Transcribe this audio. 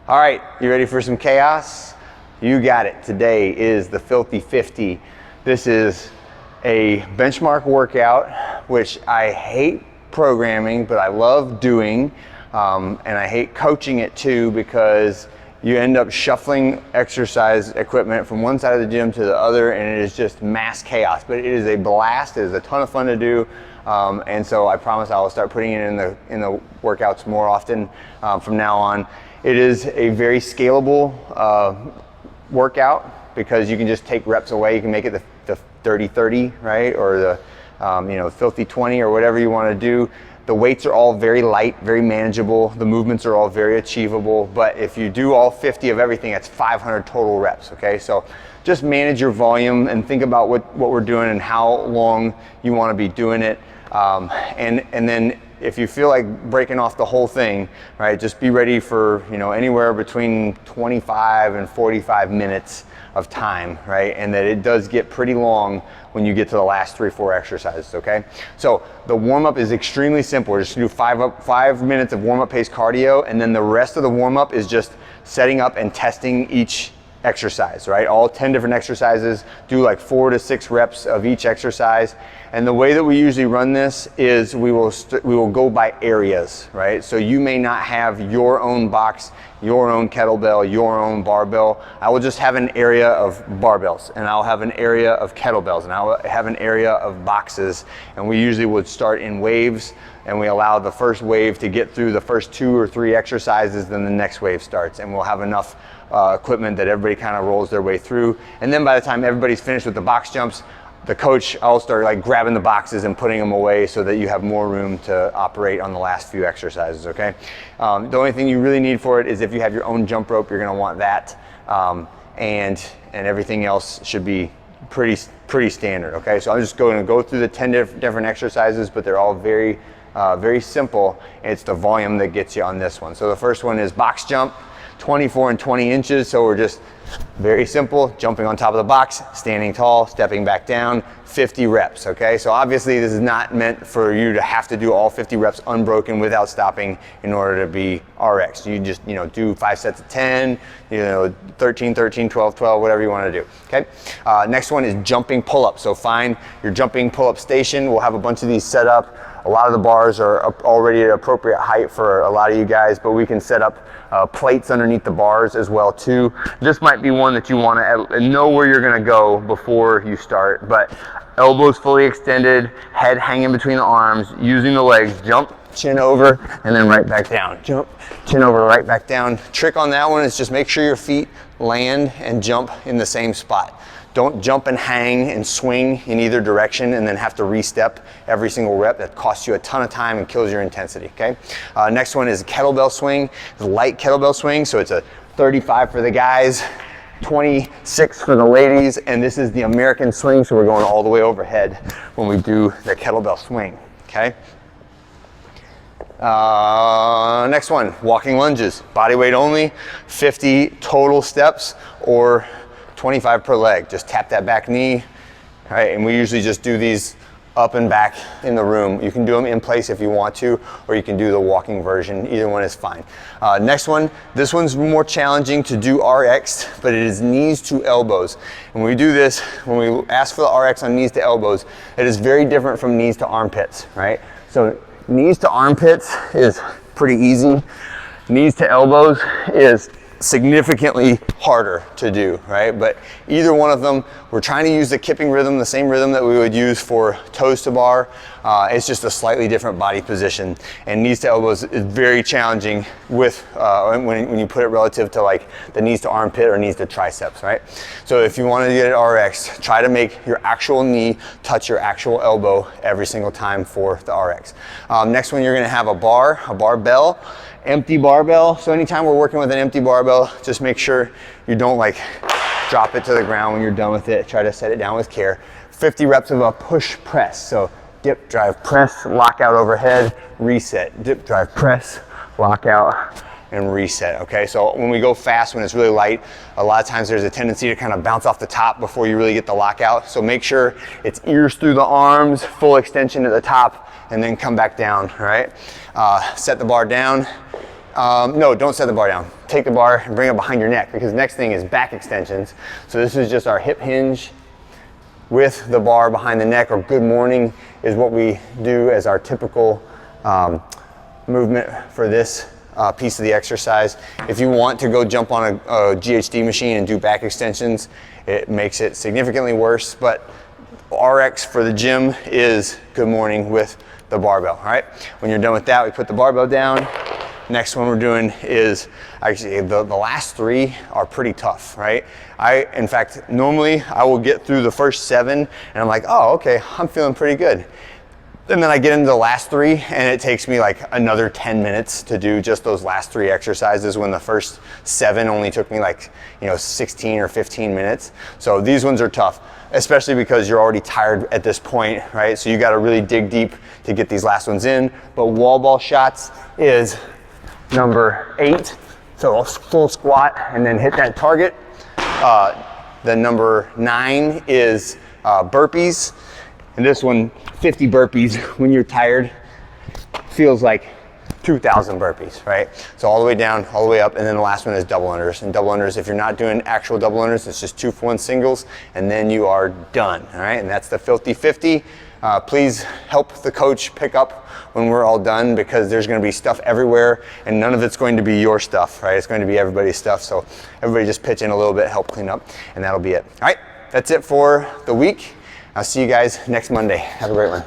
All right, you ready for some chaos? You got it. Today is the Filthy 50. This is a benchmark workout, which I hate programming, but I love doing. And I hate coaching it too, because you end up shuffling exercise equipment from one side of the gym to the other, and it is just mass chaos. But it is a blast. It is a ton of fun to do. And so I promise I will start putting it in the workouts more often from now on. It is a very scalable workout, because you can just take reps away. You can make it the 30-30, right? Or the Filthy 20, or whatever you want to do. The weights are all very light, very manageable. The movements are all very achievable. But if you do all 50 of everything, that's 500 total reps, okay? So just manage your volume and think about what we're doing and how long you want to be doing it. And then if you feel like breaking off the whole thing, right, just be ready for, anywhere between 25 and 45 minutes of time, right? And that it does get pretty long when you get to the last 3-4 exercises, okay? So the warm-up is extremely simple. We're just gonna do 5 minutes of warm-up pace cardio, and then the rest of the warm-up is just setting up and testing each exercise, right? All 10 different exercises, do like 4 to 6 reps of each exercise. And the way that we usually run this is we will go by areas, right? So you may not have your own box, your own kettlebell, your own barbell. I will just have an area of barbells, and I'll have an area of kettlebells, and I'll have an area of boxes. And we usually would start in waves, and we allow the first wave to get through the first 2 or 3 exercises, then the next wave starts, and we'll have enough equipment that everybody kind of rolls their way through. And then by the time everybody's finished with the box jumps, the coach, I'll start like grabbing the boxes and putting them away so that you have more room to operate on the last few exercises, okay? The only thing you really need for it is if you have your own jump rope, you're gonna want that. And everything else should be pretty standard, okay? So I'm just going to go through the 10 different exercises, but they're all very simple. And it's the volume that gets you on this one. So the first one is box jump, 24 and 20 inches. So we're just very simple, jumping on top of the box, standing tall, stepping back down, 50 reps, okay? So obviously this is not meant for you to have to do all 50 reps unbroken without stopping in order to be RX. You just, do 5 sets of 10, 13, 13, 12, 12, whatever you want to do, okay? Next one is jumping pull-up. So find your jumping pull-up station. We'll have a bunch of these set up. A lot of the bars are already at appropriate height for a lot of you guys, but we can set up plates underneath the bars as well too. This might be one that you want to know where you're going to go before you start, but elbows fully extended, head hanging between the arms, using the legs, jump, chin over, and then right back down. Jump, chin over, right back down. Trick on that one is just make sure your feet land and jump in the same spot. Don't jump and hang and swing in either direction and then have to re-step every single rep. That costs you a ton of time and kills your intensity, okay? Next one is kettlebell swing. It's a light kettlebell swing, so it's a 35 for the guys, 26 for the ladies, and this is the American swing, so we're going all the way overhead when we do the kettlebell swing, okay? Next one, walking lunges, body weight only, 50 total steps or 25 per leg. Just tap that back knee, all right? And we usually just do these up and back in the room. You can do them in place if you want to, or you can do the walking version. Either one is fine. Next one, this one's more challenging to do RX, but it is knees to elbows. And when we do this, when we ask for the RX on knees to elbows, it is very different from knees to armpits, right? So knees to armpits is pretty easy. Knees to elbows is significantly harder to do, right? But either one of them, we're trying to use the kipping rhythm, the same rhythm that we would use for toes to bar. It's just a slightly different body position. And knees to elbows is very challenging with when you put it relative to like the knees to armpit or knees to triceps, right? So if you want to get it RX, try to make your actual knee touch your actual elbow every single time for the RX. Next one, you're going to have a barbell. Empty barbell. So anytime we're working with an empty barbell, just make sure you don't like drop it to the ground when you're done with it. Try to set it down with care. 50 reps of a push press. So dip, drive, press, lock out overhead, reset. Dip, drive, press, lock out, and reset, okay? So when we go fast, when it's really light, a lot of times there's a tendency to kind of bounce off the top before you really get the lockout. So make sure it's ears through the arms, full extension at the top, and then come back down, all right? Set the bar down, No, don't set the bar down. Take the bar and bring it behind your neck, because next thing is back extensions. So this is just our hip hinge with the bar behind the neck, or good morning is what we do as our typical movement for this piece of the exercise. If you want to go jump on a GHD machine and do back extensions, it makes it significantly worse, but RX for the gym is good morning with the barbell. All right, when you're done with that, we put the barbell down. Next one we're doing is actually the last 3 are pretty tough, right? In fact, normally I will get through the first 7 and I'm like, oh, okay, I'm feeling pretty good. And then I get into the last 3 and it takes me like another 10 minutes to do just those last 3 exercises, when the first 7 only took me like, 16 or 15 minutes. So these ones are tough, especially because you're already tired at this point, right? So you got to really dig deep to get these last ones in. But wall ball shots is number 8. So a full squat and then hit that target. The number 9 is burpees. And this one, 50 burpees when you're tired, feels like 2,000 burpees, right? So all the way down, all the way up, and then the last one is double unders. And double unders, if you're not doing actual double unders, it's just 2 for 1 singles, and then you are done, all right? And that's the Filthy 50. Please help the coach pick up when we're all done, because there's gonna be stuff everywhere, and none of it's going to be your stuff, right? It's going to be everybody's stuff, so everybody just pitch in a little bit, help clean up, and that'll be it. All right, that's it for the week. I'll see you guys next Monday. Have a great one.